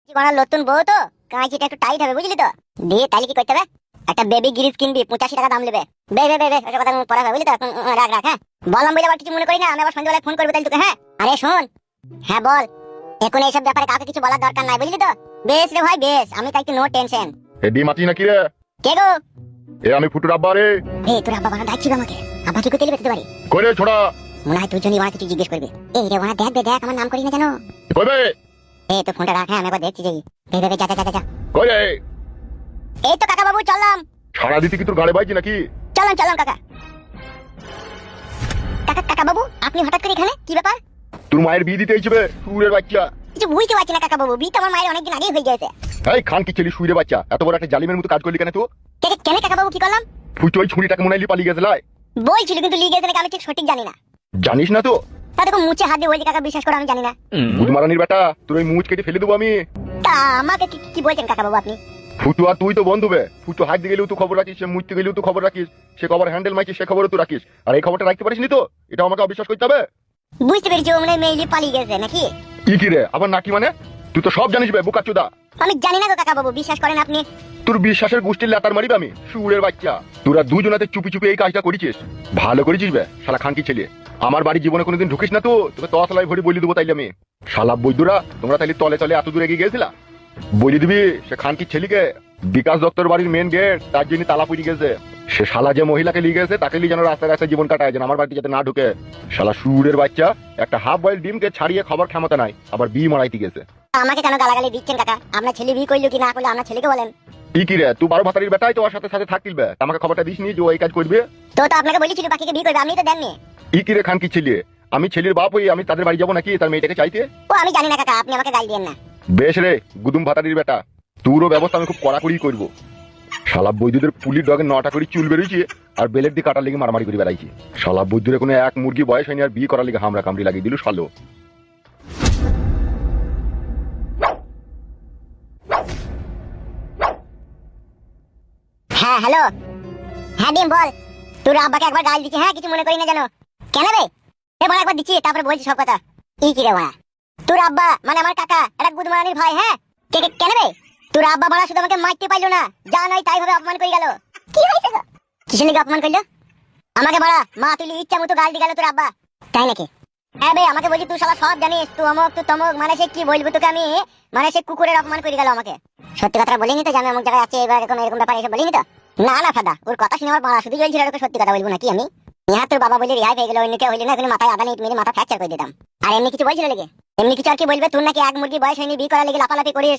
জীবনের নতুন বউ তো কাঁচিটা একটু টাইট হবে বুঝলি তো। দিয়ে তাহলে কি করতে হবে, একটা বেবি গ্রিজ কিনবি, 85 টাকা দাম নেবে। বে বে বে বে ওটা কথা পড়া হবে বুঝলি তো। এখন রাখ রাখ, হ্যাঁ বললাম বলে আবার কিছু মনে করি না, আমি আবার সন্ধ্যাবেলায় ফোন করবো তাহলে তোকে। হ্যাঁ আরে শোন, হ্যাঁ বল। এখন এইসব ব্যাপারে কাউকে কিছু বলার দরকার নাই বুঝলি তো। বেশ রে ভাই বেশ, আমি তাই নো টেনশন। এডি মাতি নাকি রে? কে গো? এ আমি ফুটুর আব্বা রে। তোর আব্বা বানা ডাকছিল আমাকে, আব্বা কি করতে বেরোতে পারি? কইরে ছোড়া, মনে হয় তুই জন্য ওরা কিছু জিজ্ঞেস করবে। এই রে ওরা দেখ বে দেখ, আমার নাম করি না জানো। কইবে তো ফোনটা রাখ, হ্যাঁ আমি একবার দেখছি যাই। বে বে বে, যা যা যা যা। কইরে এই তো কাকা বাবু চললাম। সারা দিতে কি তোর গাড়ি বাইছি নাকি? চললাম চললাম কাকা। কাকা কাকা বাবু আপনি হঠাৎ করে এখানে, কি ব্যাপার? তোর মায়ের বিয়ে দিতে এইছিবে সুরের বাচ্চা। কিছু বুঝতে পারছি না কাকা বাবু, বিয়ে তো আমার মায়ের অনেকদিন আগেই হয়ে গেছে। এই খান কি ছেলে সুরের বাচ্চা, এত বড় একটা জালিমের মতো কাজ করলি কেন তুই? কেন কাকা বাবু কি করলাম? ফুটো ওই ছুরিটাকে মনে হয় পালিয়ে গেছে লাই। বলছিল কিন্তু লিয়ে গেছে নাকি আমি ঠিক সঠিক জানি না। জানিস না তো? তা দেখো মুছে হাত দিয়ে বলছি কাকা, বিশ্বাস করো আমি জানি না। গুদমারানির বেটা, তোর ওই মুচ কেটে ফেলে দেবো আমি। তা আমাকে কি কি বলছেন কাকা বাবু আপনি? ফুটু আর তুই তো বন্ধু বে। ফুটু হাত দিয়ে গেলেও তুই খবর রাখিস, সে মুছতে গেলেও তুই খবর রাখিস, সে খবর হ্যান্ডেল মাইছিস সে খবরও তুই রাখিস, আর এই খবরটা রাখতে পারিস নি তো? এটা আমাকে অবিশ্বাস করতে হবে। বুঝতে পেরেছি ও মানে মেইলি পালিয়ে গেছে নাকি? কি রে আবার নাকি মানে? তুই তো সব জানিস বে বোকাচোদা। আমি জানি না গো কাকা বাবু, বিশ্বাস করেন আপনি। তোর বিশ্বাসের গোষ্ঠীর লেতার মারিবে আমি সুরের বাচ্চা। তোরা দুজনাতে চুপি চুপি এই কাজটা করেছিস, ভালো করেছিস বে শালা খানকি ছেলে। আমার বাড়ি জীবনে কোনোদিন ঢুকিস না তো, তোকে তসলায় ভরি বলি দেবো তাইলে আমি। শালা বৈদ্যুরা তোমরা তাইলে তলে তলে এত দূর এগিয়ে গেছিলা। বলি দিবি সে খানকি ছেলেকে বিকাশ দত্তর বাড়ির মেন গেট তার জন্য তালা পড়ে গেছে। সে শালা যে মহিলাকে লিয়ে গেছে তাকে লিয়ে যেন রাস্তায় রাস্তায় জীবন কাটায়, যেন আমার বাড়িতে যাতে না ঢুকে। শালা সুরের বাচ্চা একটা হাফ বয়েল ডিমকে ছাড়িয়ে খাবার ক্ষমতা নাই, আবার বিয়ে মারাইতে গেছে। আমাকে কেন গালাগালি দিচ্ছেন কাকা? আপনার ছেলে বিয়ে করলো কি না করলো আপনার ছেলেকে বলেন। কি রে তুই 12 ভাতারির বেটাই তো ওর সাথে সাথে থাকতিলবে, আমাকে খবরটা দিস নি যে ও এই কাজ করবে? তো আপনাকে বলেছিল বাকিকে বিয়ে করবে, আপনি তো দেননি। কি রে খানকি ছেলে, আমি ছেলের বাপ হই আমি তাদের বাড়ি যাবো নাকি তার মেয়েটাকে চাইতে? ও আমি জানি না কাকা, আপনি আমাকে গাল দিয়েন না। বেশ রে গুদুম ভাতারির বেটা, তোরও ব্যবস্থা আমি খুব কড়াকড়ি করবো। শালা বৈদ্যুদের পুলির ডগে 9টা করে চুল বেরিয়েছে আর বেলের দিয়ে কাটার লেগে মারামারি করে বেড়াইছে। শালা বৈদ্যুদের কোনো এক মুরগি বয়স হয়নি আর বিয়ে করার লেগে হামরা কামড়ি লাগিয়ে দিল শালো। হ্যাঁ হ্যালো, হ্যাঁ ডিম বল। তোর আব্বাকে একবার গাল দিচ্ছি, হ্যাঁ কিছু মনে করি না জানো। কেন রে? বল একবার দিচ্ছি তারপরে বলছি সব কথা। কি রে বলা? তোর আব্বা মানে আমার কাকা, একটা গুদমারানির ভাই। হ্যাঁ কেন রে? তোর আব্বা বলা শুধু আমাকে মারতে পারলো না, যা নাই তাই ভাবে অপমান করে গেল। কি হয়েছে গো? কিসের লেগে অপমান করলো? আমাকে বলা মা তুই ইচ্ছা মতো গাল দিয়ে গেল তোর আব্বা। তাই নাকি? হ্যাঁ বে আমাকে বলছি তুই শালা সব জানিস, তুই অমুক তুই তমুক, মানে সে কি বলবো তোকে আমি, মানে সে কুকুরের অপমান করে গেল আমাকে। সত্যি কথা বলিনি তো যে আমি অমুক জায়গায় আছি এবার এরকম এরকম ব্যাপার এসে বলিনি তো। না না ফাদা, ওর কথা শুনে আমার মারা শুধু জ্বলছিল, ওকে সত্যি কথা বলবো নাকি আমি? ইহা তোর বাবা বলে রেহাই পেয়ে গেল, অন্য কেউ হইলে না এখন মাথায় আদা নিয়ে মেরে মাথা ফ্র্যাকচার করে দিতাম। আর এমনি কিছু বলছিল লেগে? এমনি কিছু আর কি বলবে? তোর নাকি এক মুরগি বয়স হয়নি, বিয়ে করার লেগে লাফালাফি করিস,